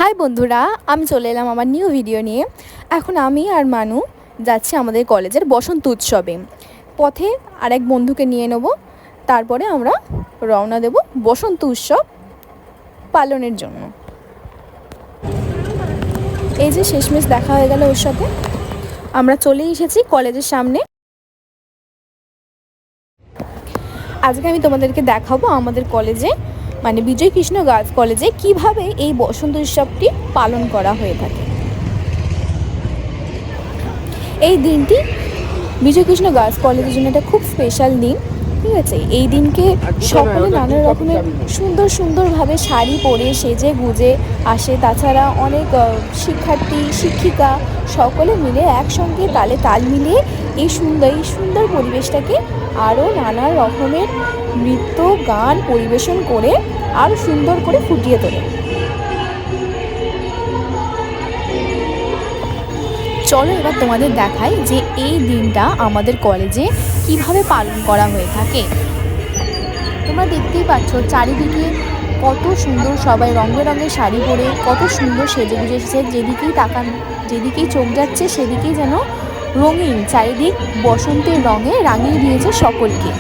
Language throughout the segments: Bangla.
হাই বন্ধুরা, আমি চলে এলাম আমার নিউ ভিডিও নিয়ে। এখন আমি আর মানু যাচ্ছি আমাদের কলেজের বসন্ত উৎসবে। পথে আরেক বন্ধুকে নিয়ে নেব, তারপরে আমরা রওনা দেব বসন্ত উৎসব পালনের জন্য। এই যে শেষমেশ দেখা হয়ে গেল ওর সাথে, আমরা চলে এসেছি কলেজের সামনে। আজকে আমি তোমাদেরকে দেখাবো আমাদের কলেজে মানে বিজয় কৃষ্ণ গার্লস কলেজে কিভাবে এই বসন্ত উৎসবটি পালন করা হয়ে থাকে। এই দিনটি বিজয় কৃষ্ণ গার্লস কলেজের জন্য একটা খুব স্পেশাল দিন, ঠিক আছে। এই দিনকে সকলে নানা রকমের সুন্দরভাবে শাড়ি পরে সেজে গুজে আসে। তাছাড়া অনেক শিক্ষার্থী শিক্ষিকা সকলে মিলে একসঙ্গে তালে তাল মিলিয়ে এই সুন্দর পরিবেশটাকে আরও নানা রকমের নৃত্য গান পরিবেশন করে আরও সুন্দর করে ফুটিয়ে তোলে। চলো এবার তোমাদের দেখাই যে এই দিনটা আমাদের কলেজে কিভাবে পালন করা হয়ে থাকে। তোমরা দেখতেই পাচ্ছ চারিদিকে কত সুন্দর, সবাই রঙে রঙে শাড়ি পরে কত সুন্দর সেজে গুজে এসেছে। যেদিকেই চোখ যাচ্ছে সেদিকেই যেন রঙিন, চারিদিক বসন্তের রঙে রাঙিয়ে দিয়েছে সকলকে।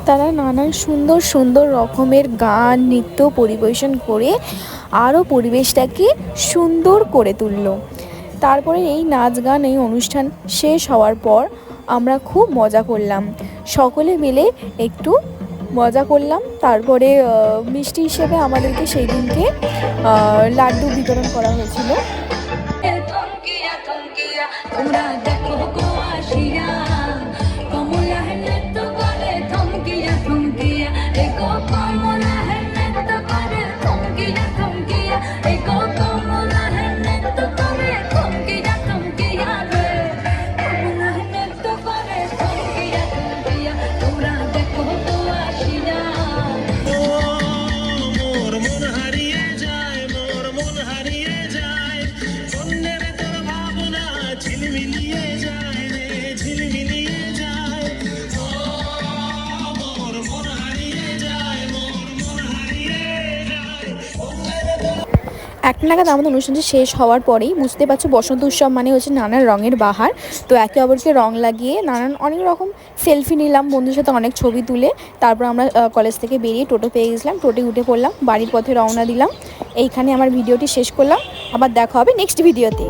তারা নানান সুন্দর রকমের গান নৃত্য পরিবেশন করে আরও পরিবেশটাকে সুন্দর করে তুলল। তারপরে এই নাচ গান এই অনুষ্ঠান শেষ হওয়ার পর আমরা খুব মজা করলাম, সকলে মিলে একটু মজা করলাম। তারপরে মিষ্টি হিসেবে আমাদেরকে সেই দিনকে লাড্ডু বিতরণ করা হয়েছিল। একটা নাগাদ আমাদের অনুষ্ঠানটি শেষ হওয়ার পরেই বুঝতে পারছো বসন্ত উৎসব মানে হচ্ছে নানান রঙের বাহার। তো একে অপরকে রং লাগিয়ে অনেক রকম সেলফি নিলাম, বন্ধুর সাথে অনেক ছবি তুলে তারপর আমরা কলেজ থেকে বেরিয়ে টোটো পেয়ে গেছিলাম, টোটোয় উঠে পড়লাম, বাড়ির পথে রওনা দিলাম। এইখানে আমার ভিডিওটি শেষ করলাম, আবার দেখা হবে নেক্সট ভিডিওতে।